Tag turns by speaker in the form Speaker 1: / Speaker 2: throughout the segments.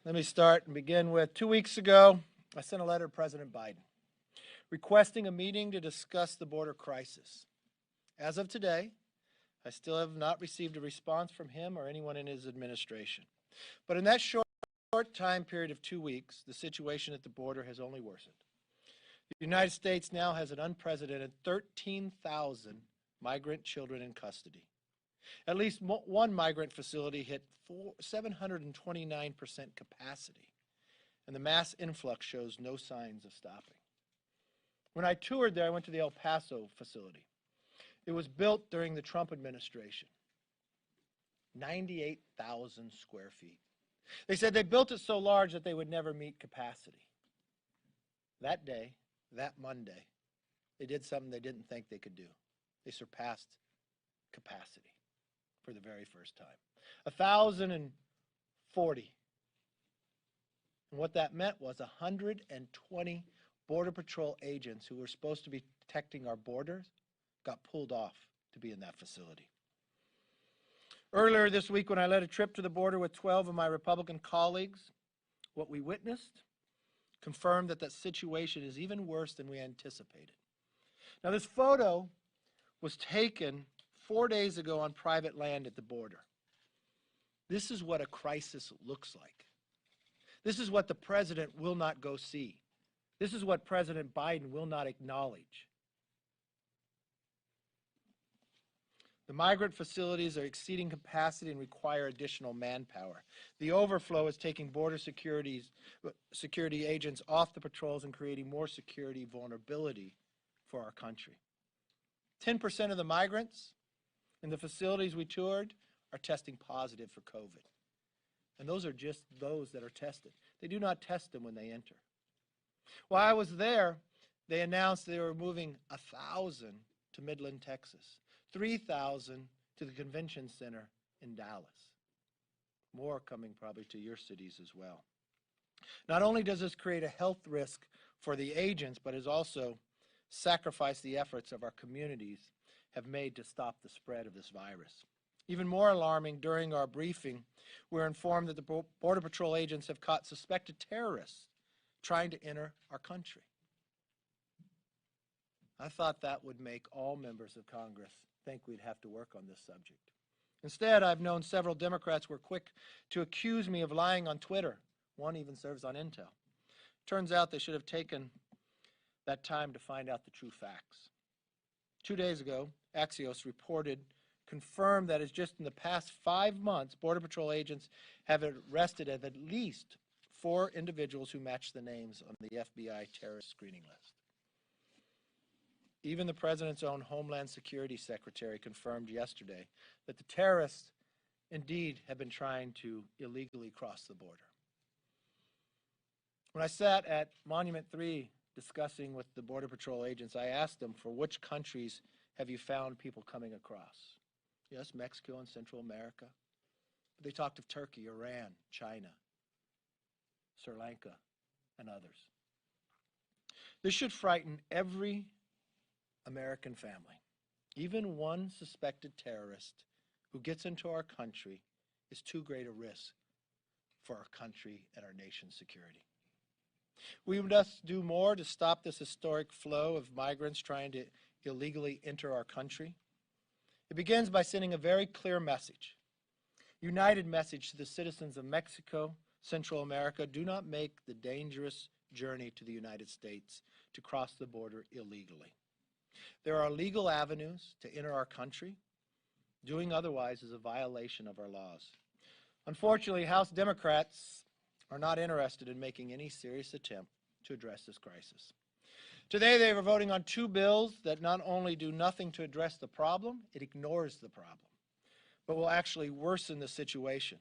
Speaker 1: Let me start and begin with 2 weeks ago, I sent a letter to President Biden requesting a meeting to discuss the border crisis. As of today, I still have not received a response from him or anyone in his administration. But in that short time period of 2 weeks, the situation at the border has only worsened. The United States now has an unprecedented 13,000 migrant children in custody. At least one migrant facility hit 729% capacity, and the mass influx shows no signs of stopping. When I toured there, I went to the El Paso facility. It was built during the Trump administration, 98,000 square feet. They said they built it so large that they would never meet capacity. That day, that Monday, they did something they didn't think they could do. They surpassed capacity for the very first time. 1,040. And what that meant was 120 Border Patrol agents who were supposed to be protecting our borders got pulled off to be in that facility. Earlier this week, when I led a trip to the border with 12 of my Republican colleagues, what we witnessed confirmed that situation is even worse than we anticipated. Now, this photo was taken 4 days ago on private land at the border. This is what a crisis looks like. This is what the president will not go see. This is what President Biden will not acknowledge. The migrant facilities are exceeding capacity and require additional manpower. The overflow is taking border security agents off the patrols and creating more security vulnerability for our country. 10% of the migrants in the facilities we toured are testing positive for COVID. And those are just those that are tested. They do not test them when they enter. While I was there, they announced they were moving 1,000 to Midland, Texas, 3,000 to the convention center in Dallas. More coming probably to your cities as well. Not only does this create a health risk for the agents, but has also sacrificed the efforts of our communities have made to stop the spread of this virus. Even more alarming, during our briefing, we're informed that the Border Patrol agents have caught suspected terrorists trying to enter our country. I thought that would make all members of Congress think we'd have to work on this subject. Instead, I've known several Democrats were quick to accuse me of lying on Twitter. One even serves on Intel. Turns out they should have taken that time to find out the true facts. 2 days ago, Axios confirmed that it's just in the past 5 months, Border Patrol agents have arrested at least 4 individuals who match the names on the FBI terrorist screening list. Even the President's own Homeland Security Secretary confirmed yesterday that the terrorists indeed have been trying to illegally cross the border. When I sat at Monument 3 discussing with the Border Patrol agents, I asked them, for which countries have you found people coming across? Yes, Mexico and Central America. But they talked of Turkey, Iran, China, Sri Lanka, and others. This should frighten every American family. Even one suspected terrorist who gets into our country is too great a risk for our country and our nation's security. We must do more to stop this historic flow of migrants trying to illegally enter our country. It begins by sending a very clear message, united message to the citizens of Mexico, Central America: do not make the dangerous journey to the United States to cross the border illegally. There are legal avenues to enter our country. Doing otherwise is a violation of our laws. Unfortunately, House Democrats are not interested in making any serious attempt to address this crisis. Today, they are voting on 2 bills that not only do nothing to address the problem, it ignores the problem, but will actually worsen the situation.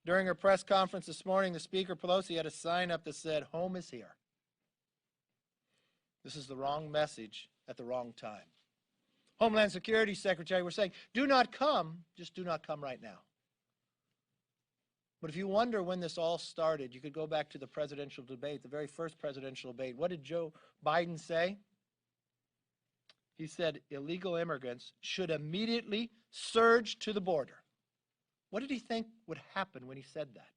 Speaker 1: During her press conference this morning, the Speaker, Pelosi, had a sign up that said, "Home is here." This is the wrong message at the wrong time. Homeland Security Secretary, we're saying, do not come, just do not come right now. But if you wonder when this all started, you could go back to the presidential debate, the very first presidential debate. What did Joe Biden say? He said illegal immigrants should immediately surge to the border. What did he think would happen when he said that?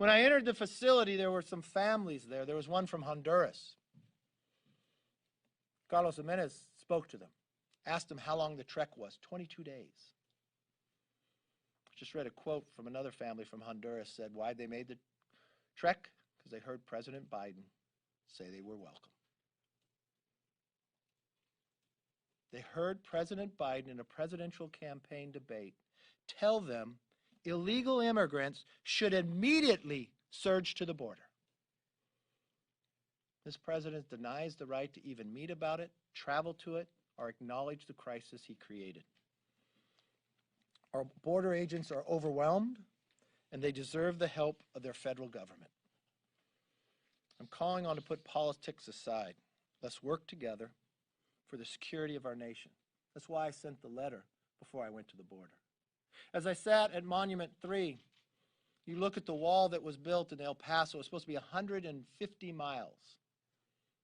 Speaker 1: When I entered the facility, there were some families there. There was one from Honduras. Carlos Jimenez spoke to them, asked them how long the trek was. 22 days. Just read a quote from another family from Honduras, said why they made the trek, because they heard President Biden say they were welcome. They heard President Biden in a presidential campaign debate tell them illegal immigrants should immediately surge to the border. This president denies the right to even meet about it, travel to it, or acknowledge the crisis he created. Our border agents are overwhelmed, and they deserve the help of their federal government. I'm calling on to put politics aside. Let's work together for the security of our nation. That's why I sent the letter before I went to the border. As I sat at Monument 3, you look at the wall that was built in El Paso. It was supposed to be 150 miles.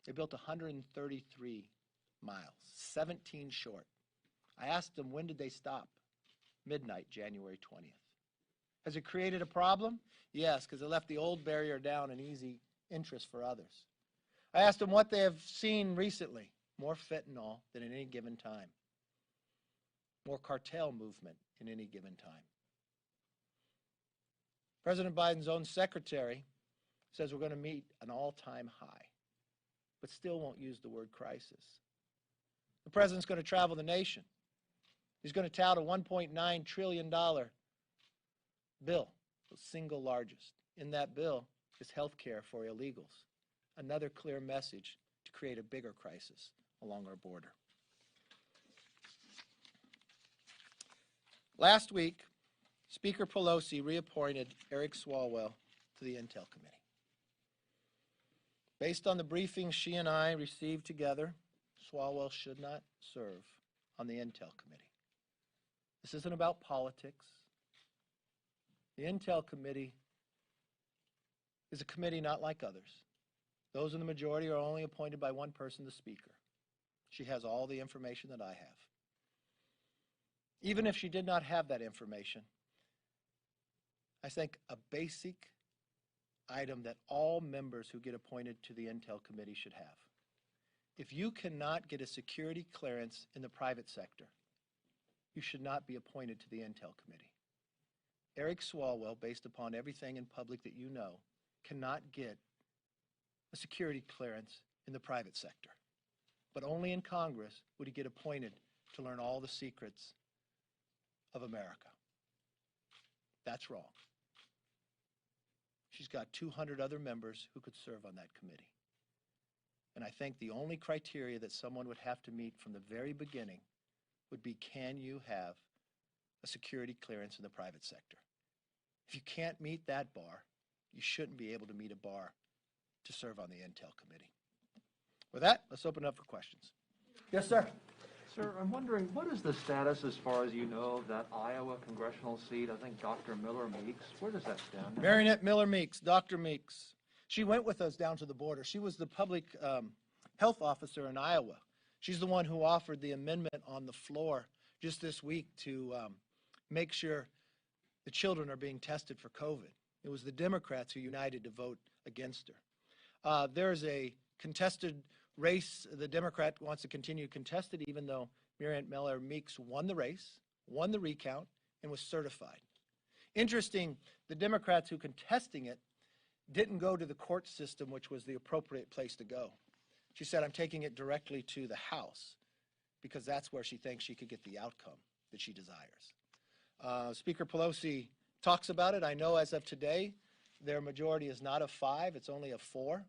Speaker 1: They built 133 miles, 17 short. I asked them, when did they stop? Midnight, January 20th. Has it created a problem? Yes, because it left the old barrier down and easy interest for others. I asked them what they have seen recently. More fentanyl than at any given time. More cartel movement in any given time. President Biden's own secretary says we're going to meet an all-time high, but still won't use the word crisis. The president's going to travel the nation. He's going to tout a $1.9 trillion bill, the single largest. In that bill is health care for illegals. Another clear message to create a bigger crisis along our border. Last week, Speaker Pelosi reappointed Eric Swalwell to the Intel Committee. Based on the briefings she and I received together, Swalwell should not serve on the Intel Committee. This isn't about politics. The Intel Committee is a committee not like others. Those in the majority are only appointed by one person, the Speaker. She has all the information that I have. Even if she did not have that information, I think a basic item that all members who get appointed to the Intel Committee should have. If you cannot get a security clearance in the private sector, you should not be appointed to the Intel Committee. Eric Swalwell, based upon everything in public that you know, cannot get a security clearance in the private sector. But only in Congress would he get appointed to learn all the secrets of America. That's wrong. She's got 200 other members who could serve on that committee. And I think the only criteria that someone would have to meet from the very beginning would be, can you have a security clearance in the private sector? If you can't meet that bar, you shouldn't be able to meet a bar to serve on the Intel Committee. With that, let's open it up for questions. Yes, sir.
Speaker 2: Sir, I'm wondering, what is the status, as far as you know, of that Iowa congressional seat? I think Dr. Miller Meeks. Where does that stand?
Speaker 1: Marinette Miller Meeks, Dr. Meeks. She went with us down to the border. She was the public health officer in Iowa. She's the one who offered the amendment on the floor just this week to make sure the children are being tested for COVID. It was the Democrats who united to vote against her. There's a contested race. The Democrat wants to continue contested, even though Marinette Miller Meeks won the race, won the recount, and was certified. Interesting, the Democrats who contesting it didn't go to the court system, which was the appropriate place to go. She said, I'm taking it directly to the House because that's where she thinks she could get the outcome that she desires. Speaker Pelosi talks about it. I know as of today, their majority is not of 5, it's only of 4.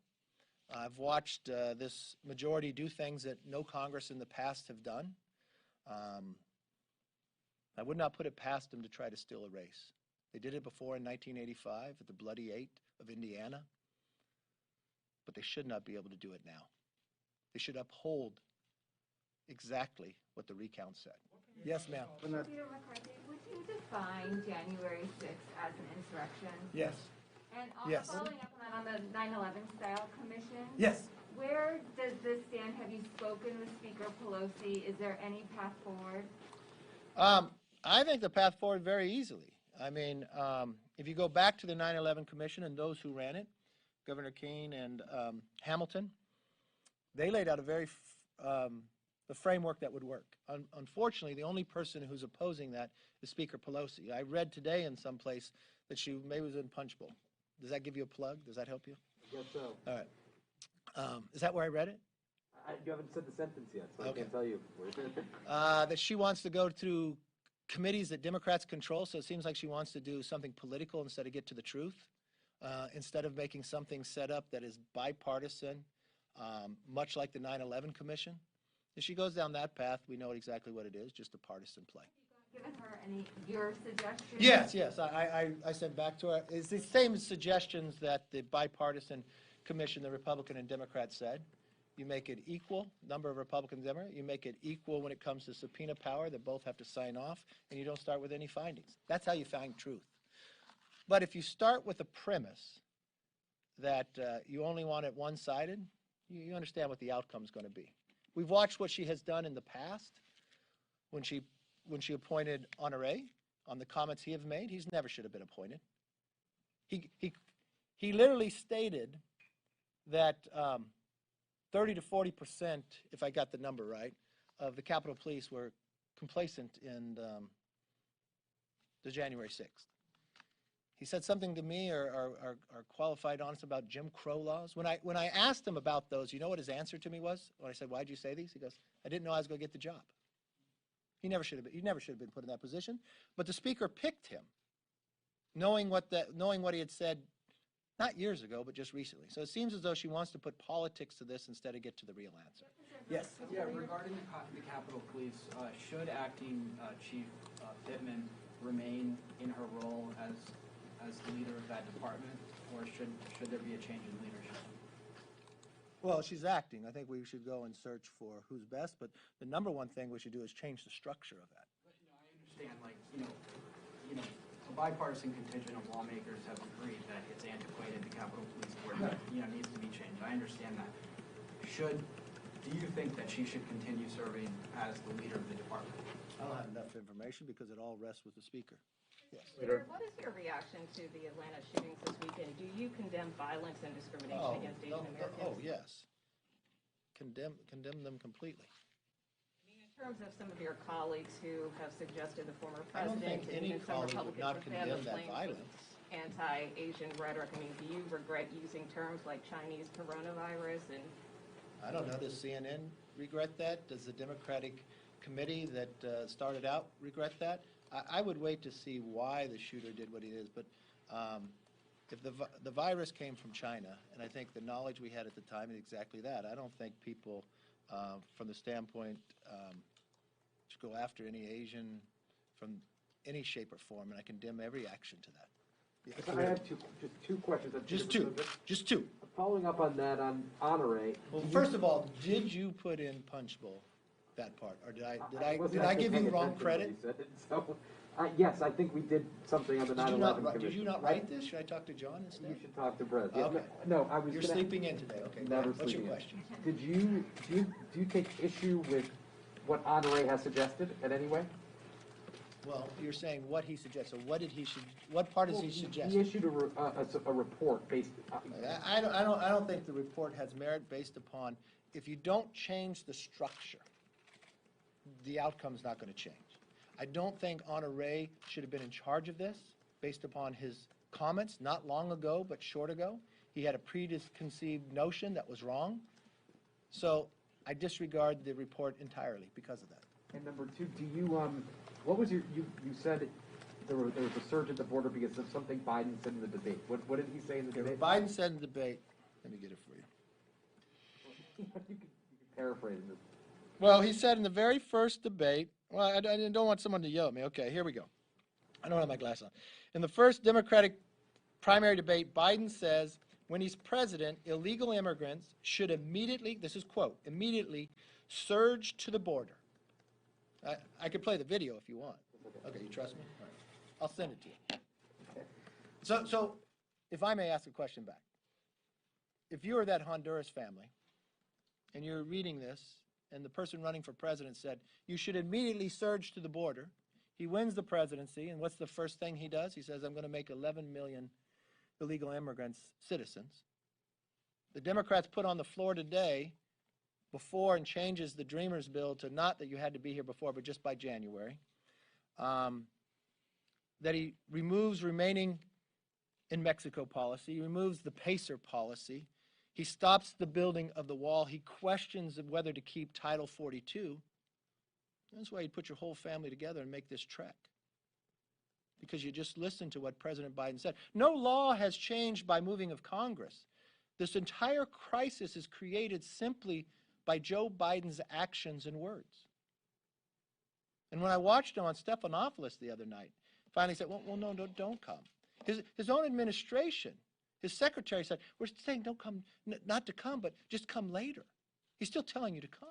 Speaker 1: I've watched this majority do things that no Congress in the past have done. I would not put it past them to try to steal a race. They did it before in 1985 at the Bloody 8 of Indiana, but they should not be able to do it now. They should uphold exactly what the recount said. Yes, ma'am.
Speaker 3: Peter McCarthy, would you define January 6th as an insurrection?
Speaker 1: Yes.
Speaker 3: And also
Speaker 1: Yes.
Speaker 3: following up on that, on the 9/11 style commission,
Speaker 1: Yes.
Speaker 3: where does this stand? Have you spoken with Speaker Pelosi? Is there any path forward?
Speaker 1: I think the path forward very easily. I mean, if you go back to the 9/11 Commission and those who ran it, Governor Keene and Hamilton, they laid out a the framework that would work. Unfortunately, the only person who's opposing that is Speaker Pelosi. I read today in some place that she maybe was in Punchbowl. Does that give you a plug? Does that help you?
Speaker 4: I guess so.
Speaker 1: All right. Is that where I read it?
Speaker 4: You haven't said the sentence yet, so
Speaker 1: Okay.
Speaker 4: I can't tell you.
Speaker 1: That she wants to go through committees that Democrats control, so it seems like she wants to do something political instead of get to the truth, instead of making something set up that is bipartisan, much like the 9/11 Commission. If she goes down that path, we know exactly what it is, just a partisan play.
Speaker 3: Given her any, your suggestions?
Speaker 1: Yes, I sent back to her. It's the same suggestions that the bipartisan commission, the Republican and Democrat said. You make it equal, number of Republicans and Democrats. You make it equal when it comes to subpoena power, that both have to sign off, and you don't start with any findings. That's how you find truth. But if you start with the premise that you only want it one-sided, you understand what the outcome is going to be. We've watched what she has done in the past when she appointed Honoré on the comments he have made. He's never should have been appointed. He literally stated that 30 to 40%, if I got the number right, of the Capitol Police were complacent in the January 6th. He said something to me or qualified honest about Jim Crow laws. When I asked him about those, you know what his answer to me was? When I said, "Why'd you say these?" He goes, "I didn't know I was going to get the job." He never should have been put in that position. But the speaker picked him, knowing what he had said, not years ago, but just recently. So it seems as though she wants to put politics to this instead of get to the real answer. Yes.
Speaker 5: Yeah, regarding the Capitol Police, should acting Chief Pittman remain in her role as the leader of that department, or should there be a change in leadership?
Speaker 1: Well, she's acting. I think we should go and search for who's best, but the number one thing we should do is change the structure of that.
Speaker 5: But, I understand, a bipartisan contingent of lawmakers have agreed that it's antiquated, the Capitol Police Board, needs to be changed. I understand that. Do you think that she should continue serving as the leader of the department?
Speaker 1: I don't have enough information because it all rests with the speaker. Yes.
Speaker 6: Peter, what is your reaction to the Atlanta shootings this weekend? Do you condemn violence and discrimination against Asian Americans?
Speaker 1: Oh, yes. Condemn them completely.
Speaker 6: In terms of some of your colleagues who have suggested the former
Speaker 1: I don't
Speaker 6: president
Speaker 1: think
Speaker 6: and
Speaker 1: any
Speaker 6: even some
Speaker 1: colleague would
Speaker 6: Republicans
Speaker 1: not
Speaker 6: have
Speaker 1: condemn that
Speaker 6: flames
Speaker 1: violence.
Speaker 6: with anti-Asian rhetoric. I mean, do you regret using terms like Chinese coronavirus and
Speaker 1: I don't know. Does CNN regret that? Does the Democratic committee that started out regret that? I would wait to see why the shooter did what he did. But if the virus came from China, and I think the knowledge we had at the time is exactly that, I don't think people, from the standpoint, should go after any Asian from any shape or form, and I condemn every action to that. Yes.
Speaker 4: I have just two questions.
Speaker 1: Just two.
Speaker 4: Following up on that, on Honoré.
Speaker 1: Well, first of all, did you put in Punchbowl that part, or did I
Speaker 4: wasn't
Speaker 1: give you
Speaker 4: paying
Speaker 1: wrong
Speaker 4: attention
Speaker 1: credit?
Speaker 4: when he said it, so, yes, I think we did something on the 9/11 Commission.
Speaker 1: Did you not write this? Should I talk to John instead?
Speaker 4: You should talk to Brett.
Speaker 1: Okay.
Speaker 4: No, I was
Speaker 1: You're
Speaker 4: gonna-
Speaker 1: sleeping in today. Okay. go
Speaker 4: Never
Speaker 1: ahead. What's your
Speaker 4: sleeping in.
Speaker 1: question?
Speaker 4: Do you take issue with what Honoré has suggested in any way?
Speaker 1: Well, you're saying what he suggests. So what part is he
Speaker 4: He
Speaker 1: suggesting?
Speaker 4: issued a report based.
Speaker 1: I don't think the report has merit based upon if you don't change the structure, the outcome's not going to change. I don't think Honoré should have been in charge of this based upon his comments not long ago but short ago. He had a preconceived notion that was wrong. So I disregard the report entirely because of that.
Speaker 4: And number two, do you what was you said there was a surge at the border because of something Biden said in the debate. What did he say in the
Speaker 1: Okay,
Speaker 4: debate?
Speaker 1: Biden said in the debate, let me get it for you.
Speaker 4: you can paraphrase it.
Speaker 1: Well, he said in the very first debate, well, I don't want someone to yell at me. Okay, here we go. I don't have my glasses on. In the first Democratic primary debate, Biden says when he's president, illegal immigrants should immediately, this is quote, immediately surge to the border. I could play the video if you want. Okay, you trust me? All right. I'll send it to you. So if I may ask a question back. If you are that Honduras family and you're reading this and the person running for president said, you should immediately surge to the border, He wins the presidency, and what's the first thing he does? He says, I'm going to make 11 million illegal immigrants citizens. The Democrats put on the floor today before and changes the Dreamers bill to not that you had to be here before, but just by January, that he removes remaining in Mexico policy. He removes the PACER policy. He stops the building of the wall. He questions whether to keep Title 42. That's why you put your whole family together and make this trek, because you just listened to what President Biden said. No law has changed by moving of Congress. This entire crisis is created simply by Joe Biden's actions and words. And when I watched him on Stephanopoulos the other night, finally said, well no, don't come. His own administration, his secretary said, we're saying don't come, not to come, but just come later. He's still telling you to come.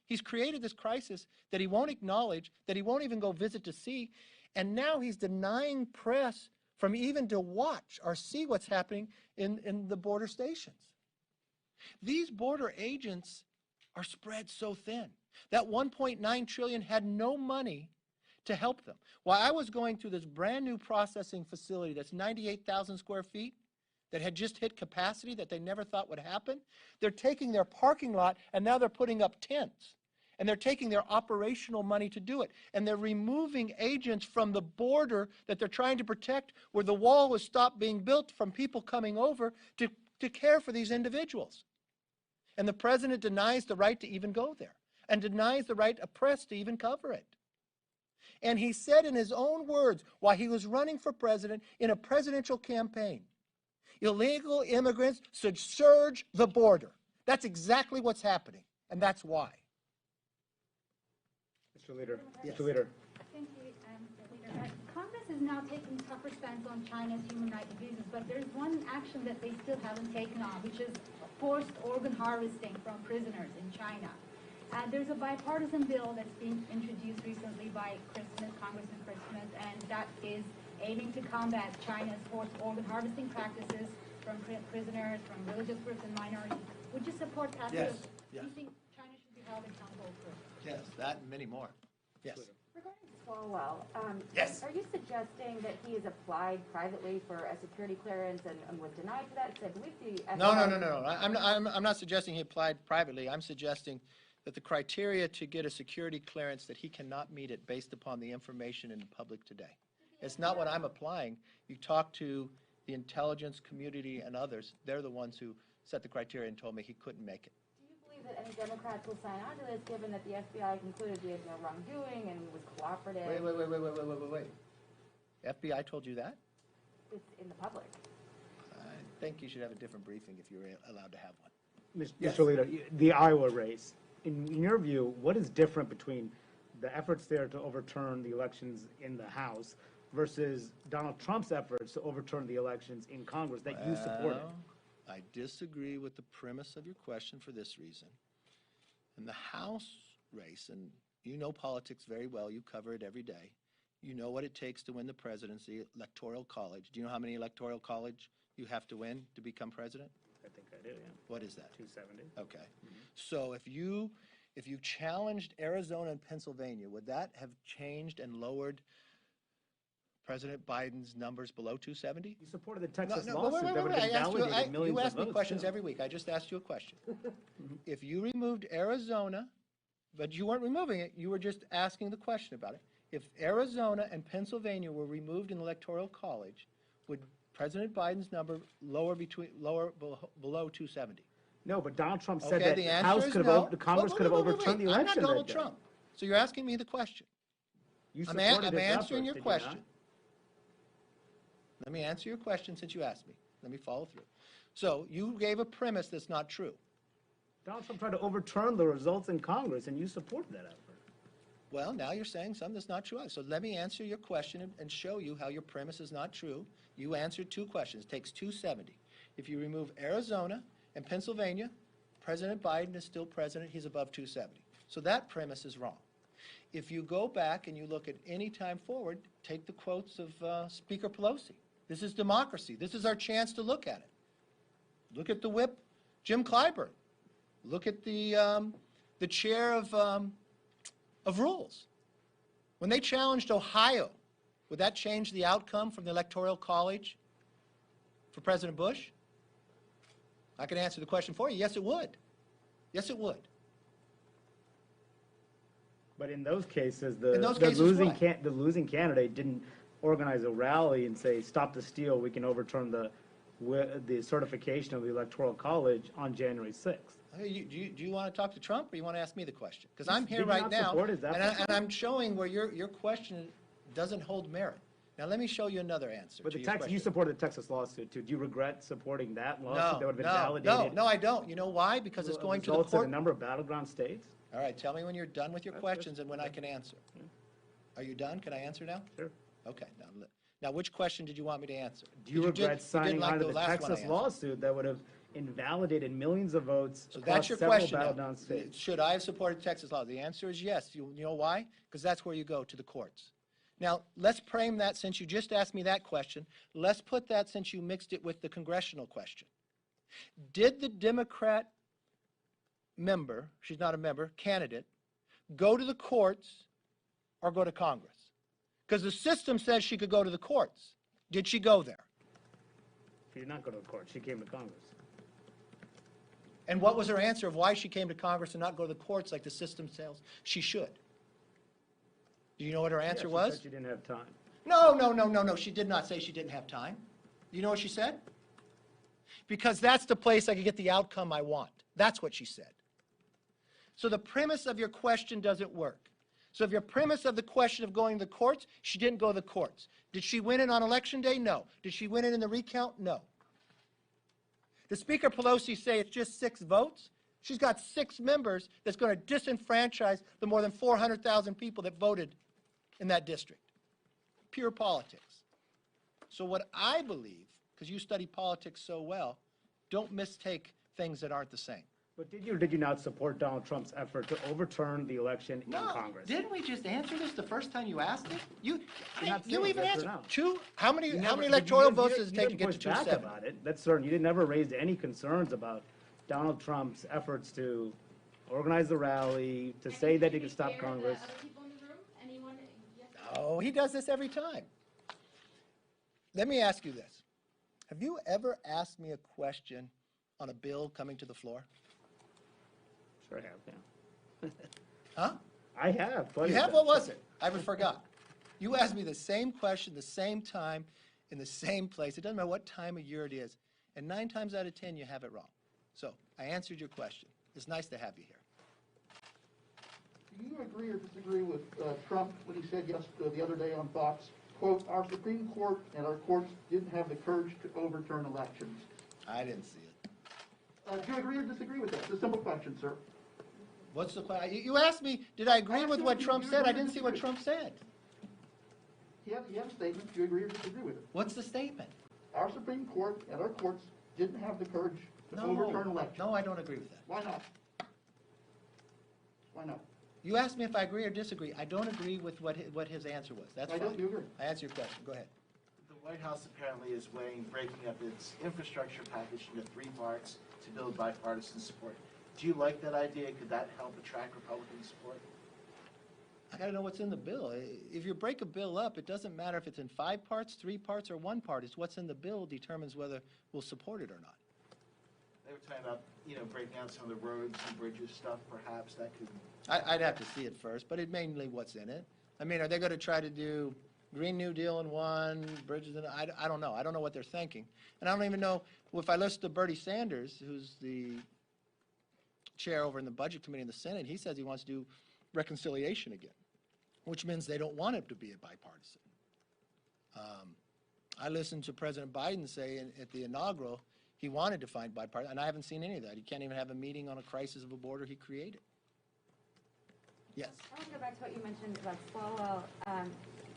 Speaker 1: He's created this crisis that he won't acknowledge, that he won't even go visit to see, and now he's denying press from even to watch or see what's happening in the border stations. These border agents are spread so thin. That $1.9 trillion had no money to help them. While I was going through this brand new processing facility that's 98,000 square feet, that had just hit capacity that they never thought would happen, they're taking their parking lot and now they're putting up tents. And they're taking their operational money to do it. And they're removing agents from the border that they're trying to protect, where the wall has stopped being built, from people coming over to care for these individuals. And the president denies the right to even go there, and denies the right of press to even cover it. And he said in his own words, while he was running for president in a presidential campaign, illegal immigrants should surge the border. That's exactly what's happening, and that's why.
Speaker 4: Mr. Leader.
Speaker 1: Yes.
Speaker 4: Mr. Leader.
Speaker 7: Thank you, Mr. Leader. Congress is now taking tougher stance on China's human rights abuses, but there's one action that they still haven't taken on, which is forced organ harvesting from prisoners in China. There's a bipartisan bill that's been introduced recently by Congressman Chris Smith, and that is aiming to combat China's forced organ harvesting practices from prisoners, from religious groups and minorities. Would you support that bill?
Speaker 1: Yes.
Speaker 7: Do you think China should be held accountable for it?
Speaker 1: Yes, that and many more. Yes.
Speaker 8: Regarding Swalwell,
Speaker 1: Yes.
Speaker 8: are you suggesting that he has applied privately for a security clearance and was denied for that? So I believe the
Speaker 1: No. I'm not suggesting he applied privately. I'm suggesting that the criteria to get a security clearance, that he cannot meet it based upon the information in the public today. It's not what I'm applying. You talk to the intelligence community and others. They're the ones who set the criteria and told me he couldn't make it.
Speaker 8: Do you believe that any Democrats will sign on to this, given that the FBI concluded he had no wrongdoing and was cooperative?
Speaker 1: Wait. FBI told you that?
Speaker 8: It's in the public.
Speaker 1: I think you should have a different briefing if you're allowed to have one. Yes.
Speaker 9: Mr. Leader, the Iowa race, in your view, what is different between the efforts there to overturn the elections in the House versus Donald Trump's efforts to overturn the elections in Congress that you supported?
Speaker 1: I disagree with the premise of your question for this reason. In the House race, and you know politics very well, you cover it every day, you know what it takes to win the presidency, electoral college. Do you know how many electoral college you have to win to become president?
Speaker 9: I think I do, yeah.
Speaker 1: What is that?
Speaker 9: 270.
Speaker 1: Okay. So if you challenged Arizona and Pennsylvania, would that have changed and lowered President Biden's numbers below 270?
Speaker 9: You supported the Texas
Speaker 1: No,
Speaker 9: lawsuit that would have invalidated millions
Speaker 1: you
Speaker 9: of
Speaker 1: ask me
Speaker 9: votes,
Speaker 1: questions
Speaker 9: too.
Speaker 1: every week. I just asked you a question. If you removed Arizona, but you weren't removing it, you were just asking the question about it. If Arizona and Pennsylvania were removed in the Electoral College, would President Biden's number lower below 270?
Speaker 9: No, but Donald Trump said
Speaker 1: Okay,
Speaker 9: that
Speaker 1: the
Speaker 9: the
Speaker 1: answer
Speaker 9: House
Speaker 1: is
Speaker 9: could
Speaker 1: no.
Speaker 9: have, the Congress could have overturned the
Speaker 1: I'm
Speaker 9: election
Speaker 1: not Donald
Speaker 9: that day.
Speaker 1: Trump. So you're asking me the question.
Speaker 9: You
Speaker 1: I'm
Speaker 9: supported his
Speaker 1: answering
Speaker 9: efforts,
Speaker 1: your
Speaker 9: did you
Speaker 1: question.
Speaker 9: not?
Speaker 1: Let me answer your question since you asked me. Let me follow through. So you gave a premise that's not true.
Speaker 9: Donald Trump tried to overturn the results in Congress, and you supported that effort.
Speaker 1: Well, now you're saying something that's not true. So let me answer your question and show you how your premise is not true. You answered two questions. It takes 270. If you remove Arizona and Pennsylvania, President Biden is still president. He's above 270. So that premise is wrong. If you go back and you look at any time forward, take the quotes of Speaker Pelosi. This is democracy. This is our chance to look at it. Look at the whip, Jim Clyburn. Look at the chair of rules. When they challenged Ohio, would that change the outcome from the Electoral College for President Bush? I can answer the question for you. Yes, it would. Yes, it would.
Speaker 9: But in those cases,
Speaker 1: In those cases, what?
Speaker 9: the losing candidate didn't organize a rally and say, "Stop the steal. We can overturn the certification of the Electoral College on January 6th."
Speaker 1: Do you want to talk to Trump, or you want to ask me the question? Because
Speaker 9: Did
Speaker 1: I'm here
Speaker 9: you
Speaker 1: right
Speaker 9: not
Speaker 1: now,
Speaker 9: support his efforts?
Speaker 1: and I'm showing where your question doesn't hold merit. Now, let me show you another answer
Speaker 9: But
Speaker 1: to
Speaker 9: the
Speaker 1: your
Speaker 9: you
Speaker 1: question.
Speaker 9: supported the Texas lawsuit too. Do you regret supporting that lawsuit that would have been
Speaker 1: No,
Speaker 9: validated?
Speaker 1: no, I don't. You know why? Because it's going to the
Speaker 9: Results in
Speaker 1: court.
Speaker 9: a number of battleground states?
Speaker 1: All right, tell me when you're done with your
Speaker 9: That's
Speaker 1: questions
Speaker 9: good.
Speaker 1: and when I can answer. Are you done? Can I answer now?
Speaker 9: Sure.
Speaker 1: Okay. Now, which question did you want me to answer?
Speaker 9: Do you
Speaker 1: Because
Speaker 9: regret signing
Speaker 1: like
Speaker 9: on to
Speaker 1: the
Speaker 9: the
Speaker 1: last one I
Speaker 9: Texas
Speaker 1: answered.
Speaker 9: lawsuit that would have invalidated millions of votes
Speaker 1: So
Speaker 9: across
Speaker 1: that's your
Speaker 9: several
Speaker 1: question now.
Speaker 9: battleground states?
Speaker 1: Should I have supported Texas law? The answer is yes. You know why? Because that's where you go, to the courts. Now, let's frame that, since you just asked me that question, let's put that, since you mixed it with the congressional question. Did the Democrat member, she's not a member, candidate, go to the courts or go to Congress? Because the system says she could go to the courts. Did she go there?
Speaker 9: She did not go to the court. She came to Congress.
Speaker 1: And what was her answer of why she came to Congress and not go to the courts like the system says she should? Do you know what her answer
Speaker 9: She
Speaker 1: was?
Speaker 9: said she didn't have time.
Speaker 1: No. She did not say she didn't have time. You know what she said? Because that's the place I could get the outcome I want. That's what she said. So the premise of your question doesn't work. So if your premise of the question of going to the courts, she didn't go to the courts. Did she win it on Election Day? No. Did she win it in the recount? No. Does Speaker Pelosi say it's just 6 votes? She's got 6 members that's going to disenfranchise the more than 400,000 people that voted in that district. Pure politics. So what I believe, because you study politics so well, don't mistake things that aren't the same.
Speaker 9: But did you or did you not support Donald Trump's effort to overturn the election in Congress?
Speaker 1: Didn't we just answer this the first time you asked it? You
Speaker 9: not
Speaker 1: you
Speaker 9: saying
Speaker 1: even
Speaker 9: yes or
Speaker 1: answered
Speaker 9: no.
Speaker 1: 2. How many
Speaker 9: You
Speaker 1: how
Speaker 9: never-
Speaker 1: many
Speaker 9: but
Speaker 1: electoral
Speaker 9: you
Speaker 1: votes
Speaker 9: didn't-
Speaker 1: does it
Speaker 9: you
Speaker 1: take to
Speaker 9: didn't
Speaker 1: get to
Speaker 9: push back
Speaker 1: 270?
Speaker 9: about it. That's certain. You didn't never raised any concerns about Donald Trump's efforts to organize the rally, to say that he could stop Congress.
Speaker 1: Oh, he does this every time. Let me ask you this. Have you ever asked me a question on a bill coming to the floor?
Speaker 9: Sure have, yeah.
Speaker 1: Huh?
Speaker 9: I have. plenty
Speaker 1: You
Speaker 9: of
Speaker 1: have?
Speaker 9: them.
Speaker 1: What was it? I forgot. You asked me the same question, the same time, in the same place. It doesn't matter what time of year it is. And 9 times out of 10, you have it wrong. So I answered your question. It's nice to have you here.
Speaker 10: Do you agree or disagree with Trump when he said the other day on Fox, quote, "Our Supreme Court and our courts didn't have the courage to overturn elections"?
Speaker 1: I didn't see it.
Speaker 10: Do you agree or disagree with that? It's a simple question, sir.
Speaker 1: What's the question? You asked me, did I agree with what Trump said? I didn't see what Trump said.
Speaker 10: You have a statement. Do you agree or disagree with it?
Speaker 1: What's the statement?
Speaker 10: Our Supreme Court and our courts didn't have the courage to overturn elections.
Speaker 1: No, I don't agree with that.
Speaker 10: Why not? Why not?
Speaker 1: You asked me if I agree or disagree. I don't agree with what his answer was. That's
Speaker 10: Why
Speaker 1: fine.
Speaker 10: don't you agree?
Speaker 1: I answered your question. Go ahead.
Speaker 11: The White House apparently is weighing breaking up its infrastructure package into 3 parts to build bipartisan support. Do you like that idea? Could that help attract Republican support?
Speaker 1: I got to know what's in the bill. If you break a bill up, it doesn't matter if it's in 5 parts, 3 parts, or 1 part. It's what's in the bill determines whether we'll support it or not.
Speaker 11: They were talking about, breaking out some of the roads and bridges stuff, perhaps that could.
Speaker 1: I'd have to see it first, but it mainly what's in it. I mean, are they going to try to do Green New Deal in one, bridges in? I don't know. I don't know what they're thinking, and I don't even know if I listen to Bernie Sanders, who's the chair over in the Budget Committee in the Senate. He says he wants to do reconciliation again, which means they don't want it to be a bipartisan. I listened to President Biden say at the inaugural he wanted to find bipartisan, and I haven't seen any of that. He can't even have a meeting on a crisis of a border he created. Yes.
Speaker 8: I want to go back to what you mentioned about Swalwell.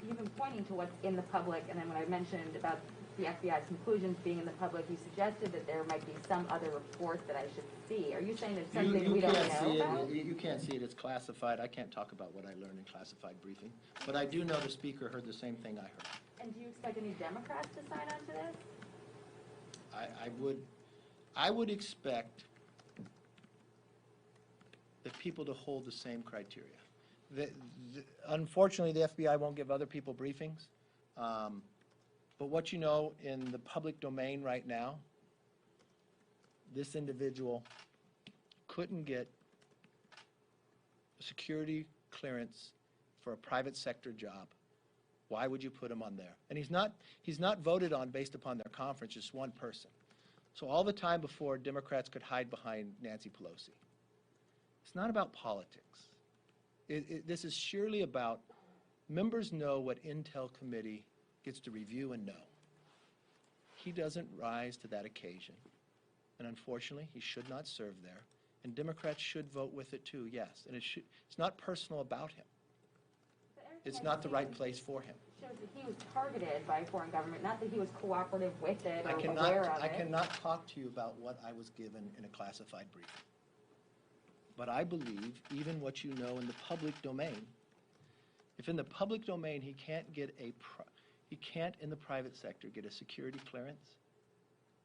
Speaker 8: You've been pointing to what's in the public, and then when I mentioned about the FBI's conclusions being in the public, you suggested that there might be some other report that I should see. Are you saying there's something
Speaker 1: You
Speaker 8: we don't
Speaker 1: can't
Speaker 8: know
Speaker 1: see
Speaker 8: about?
Speaker 1: it. You can't see it. It's classified. I can't talk about what I learned in classified briefing. But I do know the speaker heard the same thing I heard.
Speaker 8: And do you expect any Democrats to sign on to this?
Speaker 1: I would expect the people to hold the same criteria. Unfortunately, the FBI won't give other people briefings. But what you know in the public domain right now, this individual couldn't get a security clearance for a private sector job. Why would you put him on there? And he's not voted on based upon their conference, just one person. So all the time before, Democrats could hide behind Nancy Pelosi. It's not about politics. This is surely about members know what Intel Committee gets to review and know. He doesn't rise to that occasion. And unfortunately, he should not serve there. And Democrats should vote with it too, yes. And it's not personal about him. It's not the right place for him.
Speaker 8: Shows that he was targeted by a foreign government, not that he was cooperative with it or aware of it.
Speaker 1: I cannot talk to you about what I was given in a classified briefing. But I believe even what you know in the public domain, if in the public domain he can't in the private sector get a security clearance,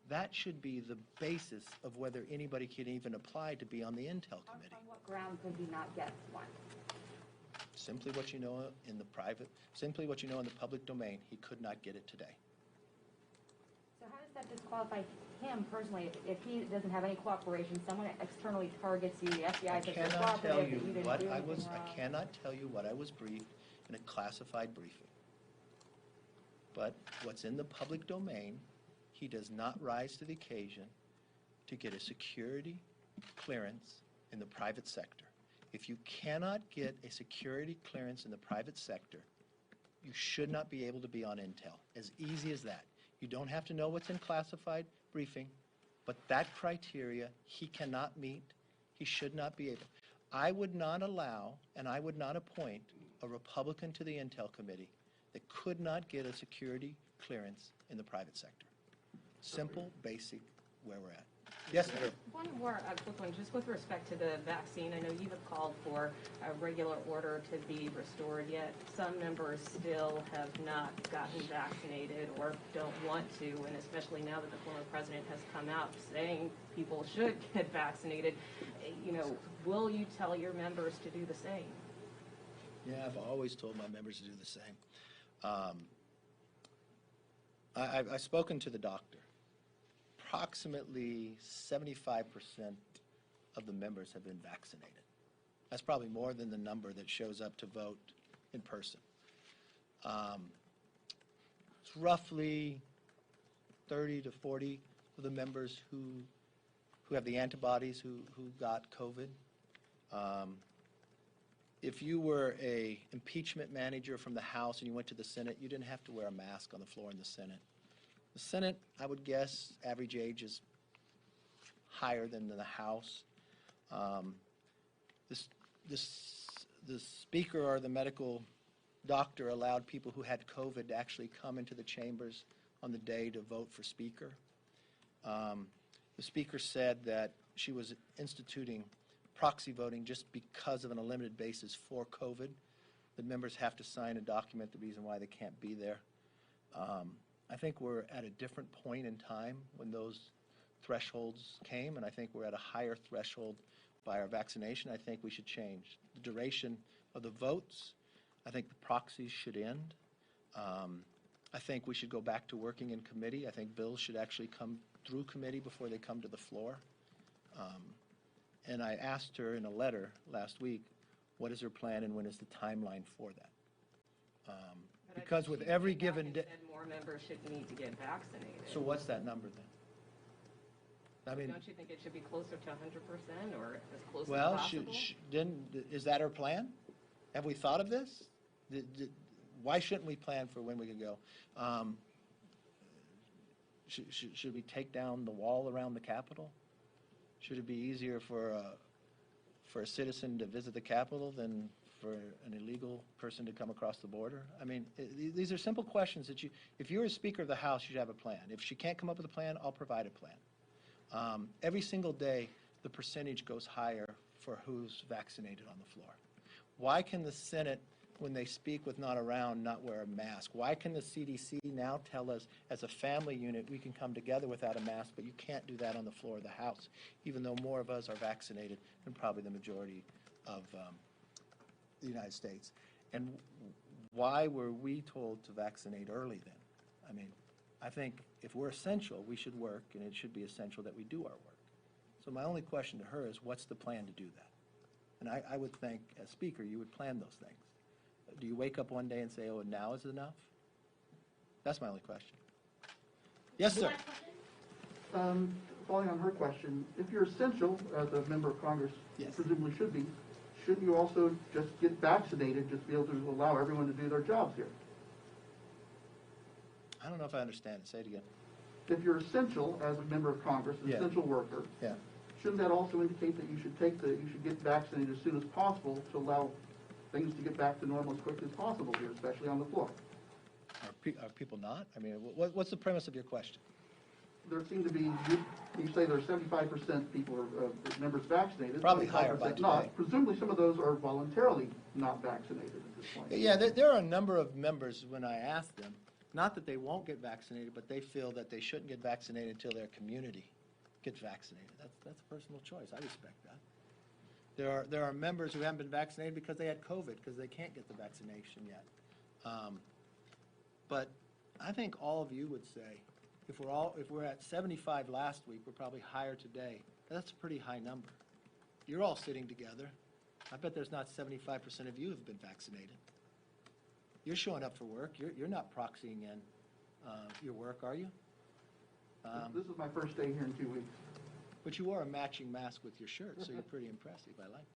Speaker 1: that should be the basis of whether anybody can even apply to be on the Intel Committee.
Speaker 8: On what ground could he not get one?
Speaker 1: Simply what you know in the public domain, he could not get it today.
Speaker 8: So how does that disqualify him personally if he doesn't have any cooperation? Someone externally targets you, the FBI says you're cooperative, that you didn't do anything wrong.
Speaker 1: I cannot tell you what I was briefed in a classified briefing. But what's in the public domain, he does not rise to the occasion to get a security clearance in the private sector. If you cannot get a security clearance in the private sector, you should not be able to be on Intel. As easy as that. You don't have to know what's in classified briefing, but that criteria he cannot meet. He should not be able. I would not allow and I would not appoint a Republican to the Intel Committee that could not get a security clearance in the private sector. Simple, basic, where we're at. Yes, sir.
Speaker 6: One more quick one, just with respect to the vaccine. I know you have called for a regular order to be restored, yet some members still have not gotten vaccinated or don't want to, and especially now that the former president has come out saying people should get vaccinated, will you tell your members to do the same?
Speaker 1: Yeah, I've always told my members to do the same. I've spoken to the doctor. Approximately 75% of the members have been vaccinated. That's probably more than the number that shows up to vote in person. It's roughly 30 to 40 of the members who have the antibodies who got COVID. If you were a impeachment manager from the House and you went to the Senate, you didn't have to wear a mask on the floor in the Senate. The Senate, I would guess, average age is higher than the House. The speaker or the medical doctor allowed people who had COVID to actually come into the chambers on the day to vote for speaker. The speaker said that she was instituting proxy voting just because of an unlimited basis for COVID. The members have to sign a document, the reason why they can't be there. I think we're at a different point in time when those thresholds came, and I think we're at a higher threshold by our vaccination. I think we should change the duration of the votes. I think the proxies should end. I think we should go back to working in committee. I think bills should actually come through committee before they come to the floor. And I asked her in a letter last week, what is her plan and when is the timeline for that? Because with every given day,
Speaker 6: more members should need to get vaccinated.
Speaker 1: so what's that number then? I mean,
Speaker 6: don't you think it should be closer to 100% or as close
Speaker 1: well,
Speaker 6: as possible?
Speaker 1: is that our plan? Have we thought of this? Why shouldn't we plan for when we can go? Should we take down the wall around the Capitol? Should it be easier for a citizen to visit the Capitol than for an illegal person to come across the border? I mean, these are simple questions that if you're a Speaker of the House, you should have a plan. If she can't come up with a plan, I'll provide a plan. Every single day, the percentage goes higher for who's vaccinated on the floor. Why can the Senate, when they speak with not around, not wear a mask? Why can the CDC now tell us as a family unit we can come together without a mask, but you can't do that on the floor of the House, even though more of us are vaccinated than probably the majority of the United States. And why were we told to vaccinate early then? I mean, I think if we're essential, we should work, and it should be essential that we do our work. So my only question to her is, what's the plan to do that? And I would think, as Speaker, you would plan those things. Do you wake up one day and say, oh, now is enough? That's my only question. Yes, sir.
Speaker 10: Following on her question, if you're essential, as a member of Congress
Speaker 1: Yes.
Speaker 10: presumably should be, shouldn't you also just get vaccinated, just be able to allow everyone to do their jobs here?
Speaker 1: I don't know if I understand it. Say it again.
Speaker 10: If you're essential as a member of Congress, an
Speaker 1: Yeah.
Speaker 10: essential worker,
Speaker 1: Yeah.
Speaker 10: shouldn't that also indicate that you should get vaccinated as soon as possible to allow things to get back to normal as quickly as possible here, especially on the floor?
Speaker 1: Are people not? I mean, what's the premise of your question?
Speaker 10: There seem to be, you say there's 75% people are members vaccinated.
Speaker 1: Probably higher by
Speaker 10: 25% not.
Speaker 1: today.
Speaker 10: Presumably some of those are voluntarily not vaccinated at this point.
Speaker 1: Yeah, there are a number of members, when I ask them, not that they won't get vaccinated, but they feel that they shouldn't get vaccinated until their community gets vaccinated. That's a personal choice. I respect that. There are members who haven't been vaccinated because they had COVID, because they can't get the vaccination yet. But I think all of you would say, if we're at 75 last week, we're probably higher today. That's a pretty high number. You're all sitting together. I bet there's not 75% of you who've been vaccinated. You're showing up for work. You're not proxying in your work, are you?
Speaker 10: This is my first day here in 2 weeks.
Speaker 1: But you wore a matching mask with your shirt, so you're pretty impressive. I like